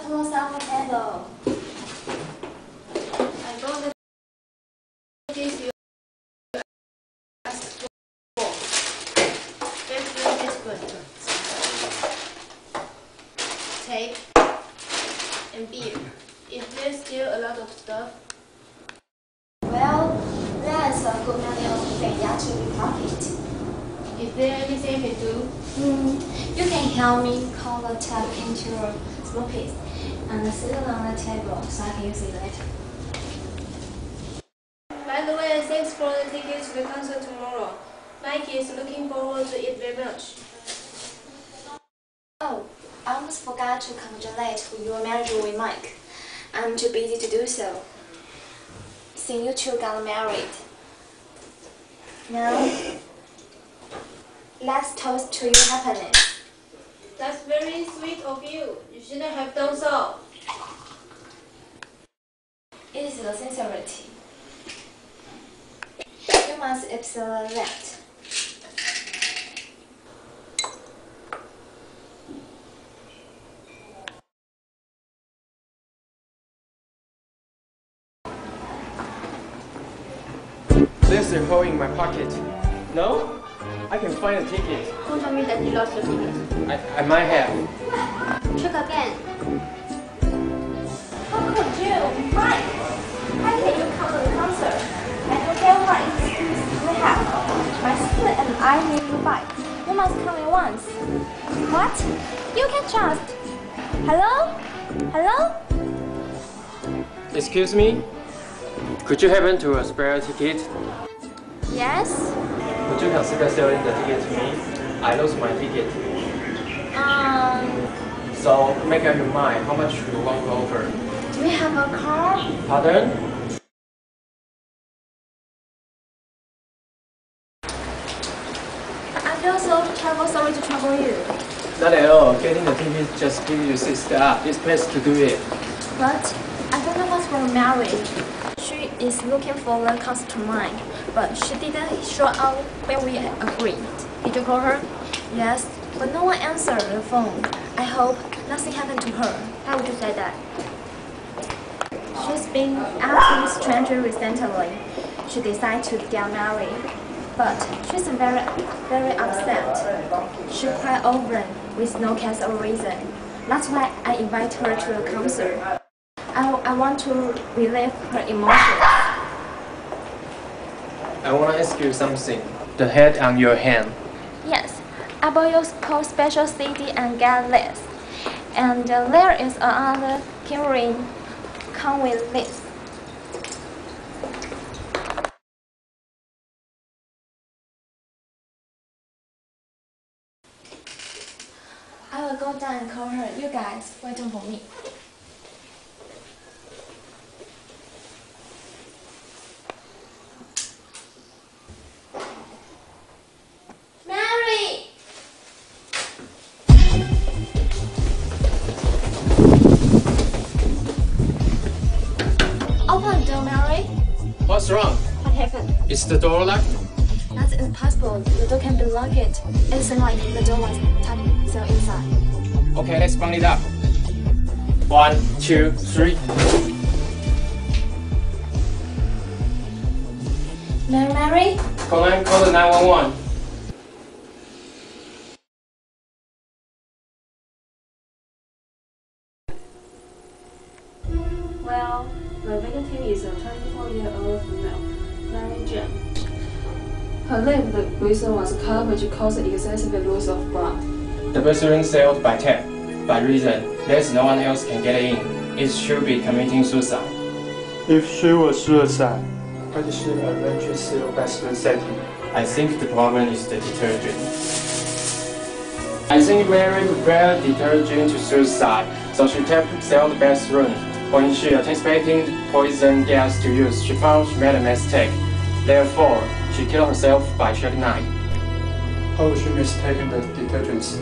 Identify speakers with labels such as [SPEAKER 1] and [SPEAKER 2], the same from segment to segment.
[SPEAKER 1] close up the table.
[SPEAKER 2] I'm going to give you asked for. Let's drink this one. Tape and beer. Is there still a lot of stuff?
[SPEAKER 1] Well, there's a good many of things to be pocket.
[SPEAKER 2] Is there anything I can do?
[SPEAKER 1] You can help me call the tap into a small piece and sit it on the table so I can use it later.
[SPEAKER 2] By the way, thanks for the tickets to the concert tomorrow. Mike is looking forward to it very much.
[SPEAKER 1] Oh, I almost forgot to congratulate your marriage with Mike. I'm too busy to do so. Since you two got married. Now, let's toast to your happiness.
[SPEAKER 2] That's very sweet of you. You shouldn't have done so.
[SPEAKER 1] It is the sincerity. You must observe that.
[SPEAKER 3] There's a hole in my pocket. No? I can find a ticket.
[SPEAKER 2] Don't tell me that you lost your ticket.
[SPEAKER 3] I might have.
[SPEAKER 2] Check again.
[SPEAKER 1] How could you? Mike, how can you come to the concert? I don't care what excuse you have. My sister and I need you back. You must come at once. What? You can trust. Hello? Hello?
[SPEAKER 3] Excuse me? Could you happen to a spare ticket?
[SPEAKER 1] Yes?
[SPEAKER 3] Would you consider selling the ticket to me? I lost my ticket. So make up your mind. How much you want to offer?
[SPEAKER 1] Do you have a car?
[SPEAKER 3] Pardon?
[SPEAKER 1] I feel so sorry to trouble you.
[SPEAKER 3] Not at all. Getting the ticket just gives you sister up. It's best to do it.
[SPEAKER 1] But I don't know what's wrong marriage. She is looking for the concert tonight, but she didn't show up when we agreed. Did you call her? Yes, but no one answered the phone. I hope nothing happened to her.
[SPEAKER 2] How would you say that?
[SPEAKER 1] She's been acting strangely recently. She decided to get married, but she's very upset. She cried over with no cause or reason. That's why I invite her to the concert. I want to relieve her emotions.
[SPEAKER 3] I want to ask you something. The head on your hand.
[SPEAKER 1] Yes, I bought your special CD and get this. And there is another keyring come with this. I will go down and call her. You guys wait for me. Mary! Open the door, Mary.
[SPEAKER 3] What's wrong?
[SPEAKER 1] What happened?
[SPEAKER 3] Is the door locked?
[SPEAKER 1] That's impossible. The door can be locked. It seems like the door was tapped so inside.
[SPEAKER 3] Okay, let's bung it up. 1, 2, 3.
[SPEAKER 1] Mary?
[SPEAKER 3] Conan, call the 911.
[SPEAKER 2] Well, the victim is a 24-year-old female, Mary Jane. Her leg reason was cut which caused excessive loss of blood.
[SPEAKER 3] The bathroom sealed by tape. By reason, there's no one else can get in. It should be committing suicide.
[SPEAKER 4] If she was suicide, why did she arrange a sealed bathroom setting?
[SPEAKER 3] I think the problem is the detergent. I think Mary prepared detergent to suicide, so she sealed the bathroom. When she anticipated poison gas to use, she found she made a mistake. Therefore, she killed herself by jackknife.
[SPEAKER 4] How was she mistaken the detergents?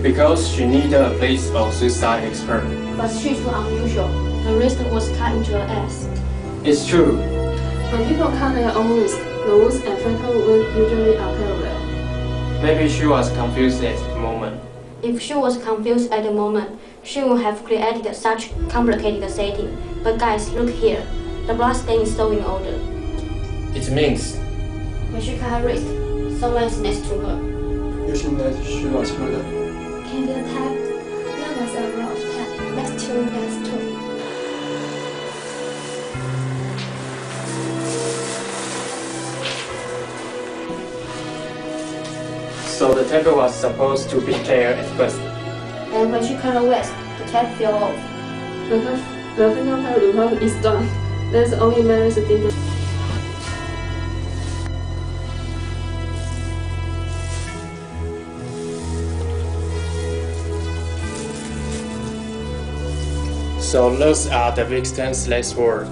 [SPEAKER 3] Because she needed a place of suicide expert.
[SPEAKER 2] But she's too unusual. The wrist was cut into an S.
[SPEAKER 3] It's true.
[SPEAKER 2] When people cut their own wrist, the wounds and fatal will usually are parallel.
[SPEAKER 3] Maybe she was confused at the moment.
[SPEAKER 5] If she was confused at the moment, she would have created such complicated setting. But guys, look here. The blood stain is so in order.
[SPEAKER 3] It means
[SPEAKER 5] When she cut her wrist, someone is next to her.
[SPEAKER 4] Using that, she was murdered.
[SPEAKER 1] Can be a tap. There was a row of tap next to that too.
[SPEAKER 3] so the tape was supposed to be there at first.
[SPEAKER 5] And when she cut her waist, the tape fell off.
[SPEAKER 2] The fingerprint report is done. There's only Mary's fingerprint.
[SPEAKER 3] So those are the victim's last words.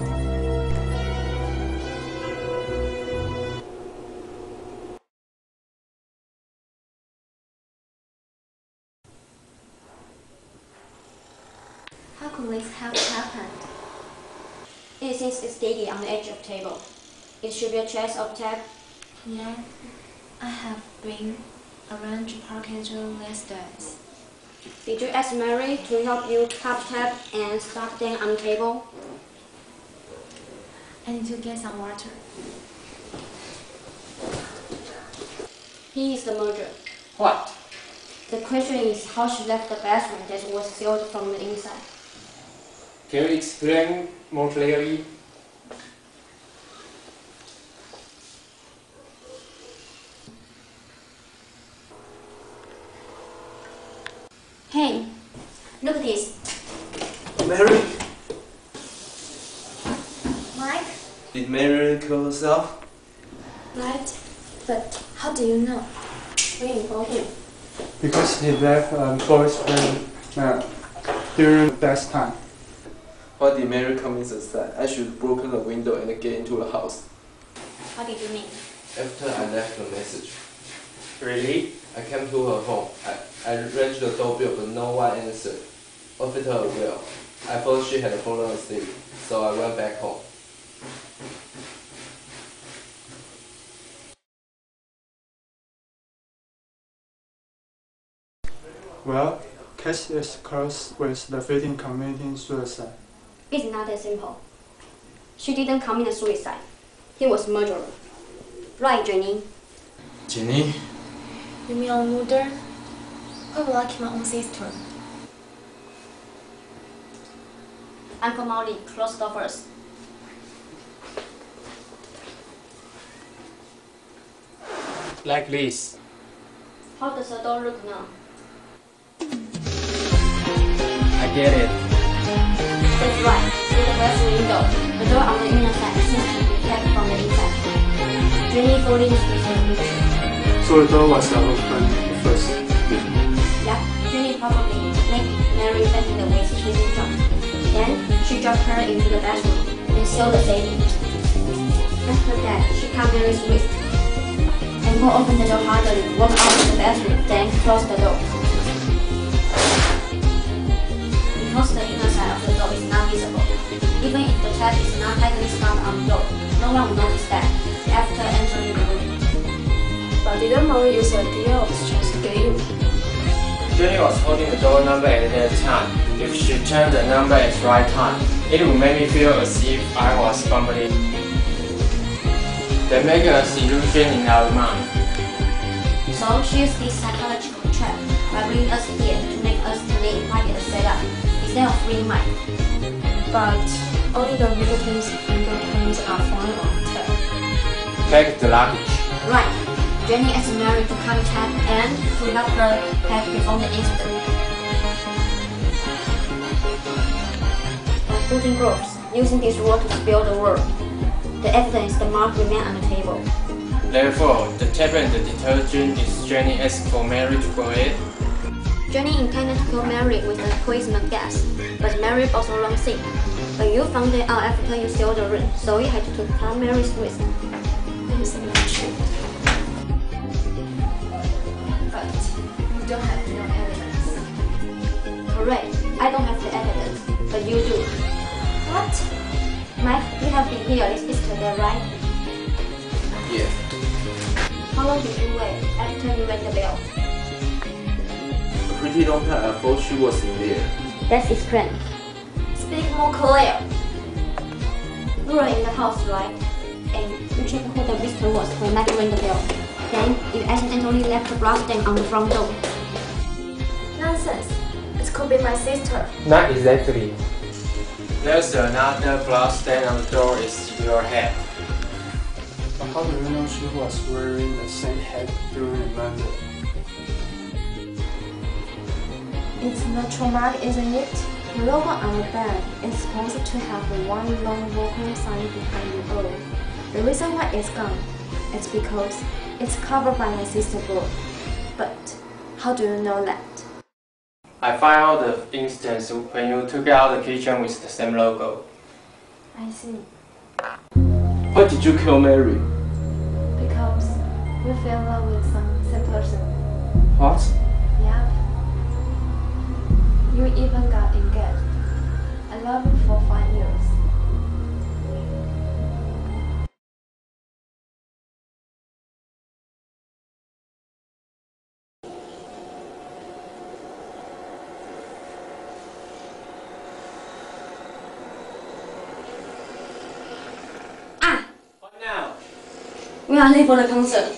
[SPEAKER 1] How could this have happened?
[SPEAKER 5] It seems it's sticky on the edge of the table. It should be a chest of tape.
[SPEAKER 1] Yeah, I have been arranged package these days.
[SPEAKER 5] Did you ask Mary to help you cut tape and stuff them on the table?
[SPEAKER 1] I need to get some water.
[SPEAKER 5] He is the murderer.
[SPEAKER 3] What?
[SPEAKER 5] The question is how she left the bathroom that was sealed from the inside.
[SPEAKER 3] Can you explain more clearly?
[SPEAKER 5] Hey, look at this.
[SPEAKER 6] Mary?
[SPEAKER 1] Mike?
[SPEAKER 6] Did Mary kill herself?
[SPEAKER 1] Right. But how do you know?
[SPEAKER 5] We informed him.
[SPEAKER 4] Because he left a boyfriend during the best time.
[SPEAKER 6] Why did Mary commit suicide? I should have broken the window and get into the house.
[SPEAKER 5] How did you mean?
[SPEAKER 6] After I left the message,
[SPEAKER 3] Really?
[SPEAKER 6] I came to her home. I rang the doorbell but no one answered. Offered her a will. I thought she had fallen asleep, so I went back home.
[SPEAKER 4] Well, case is closed with the victim committing suicide.
[SPEAKER 5] It's not that simple. She didn't commit suicide. He was murderer. Right, Jenny?
[SPEAKER 6] Jenny?
[SPEAKER 1] You mean on murder? Why would I kill my own sister?
[SPEAKER 5] Uncle Molly, close the door first.
[SPEAKER 3] Like this.
[SPEAKER 5] How does the door look now?
[SPEAKER 3] I get it.
[SPEAKER 5] That's right. Through the glass window, the door on the inner side seems to be kept from the inside. Jenny fully displays the picture.
[SPEAKER 4] So the door was open first.
[SPEAKER 5] Yeah, Jenny probably made Mary fainted with hidden jump. Then she dropped her into the bathroom and sealed the safe. After that, she cut Mary's wrist. And Paul opened the door hardly, walked out of the bathroom, then closed the door. Because the inner side of the door is not visible, even if the tap is not tightly stopped on the door, no one will notice that after entering the room.
[SPEAKER 2] But didn't Molly use the idea of chance game?
[SPEAKER 3] Jenny was holding the door number at that time. If she turned the number at the right time, it would make me feel as if I was fumbling. They make us illusion in our mind.
[SPEAKER 5] So she used this psychological trap by bringing us here to make us believe Mike is set up instead of free Mike.
[SPEAKER 2] But only the victim's fingerprints are found on tape.
[SPEAKER 3] Take the luggage.
[SPEAKER 5] Right. Jenny asked Mary to cut tap and to help her pack before the incident. By putting ropes, using this rope to spill the water, the evidence the mark remain on the table.
[SPEAKER 3] Therefore, the tape and the detergent is Jenny asked for Mary to go ahead.
[SPEAKER 5] Jenny intended to kill Mary with a poison gas, but Mary also wrong sick. But you found it out after you sealed the ring, so you had to cut Mary's wrist.
[SPEAKER 1] That is not true. But you don't have no evidence.
[SPEAKER 5] Correct. I don't have the evidence, but you do.
[SPEAKER 1] What?
[SPEAKER 5] Mike, you have been here yesterday, right?
[SPEAKER 6] Yeah.
[SPEAKER 5] How long did you wait after you rang the bell?
[SPEAKER 6] A pretty long time. I thought she was in there.
[SPEAKER 5] That's his friend.
[SPEAKER 1] Speak more clear.
[SPEAKER 5] We were in the house, right? And you checked who the visitor was when Maggie rang the bell. Then you accidentally left the blood stain on the front door.
[SPEAKER 1] Nonsense. It could be my sister.
[SPEAKER 3] Not exactly. There's another blood stain on the door is your head.
[SPEAKER 4] But how do you know she was wearing the same hat during the murder?
[SPEAKER 1] It's not traumatic, isn't it? The logo on the bed is supposed to have one long vocal sign behind the O. The reason why it's gone is because it's covered by my sister's book. But how do you know that?
[SPEAKER 3] I found out the instance when you took out the kitchen with the same logo.
[SPEAKER 1] I see.
[SPEAKER 6] Why did you kill Mary?
[SPEAKER 1] Because we fell in love with same person.
[SPEAKER 6] What?
[SPEAKER 1] Yeah. You even got engaged. I love you for 5 years.
[SPEAKER 5] Ah!
[SPEAKER 3] What now?
[SPEAKER 5] We are late for the concert.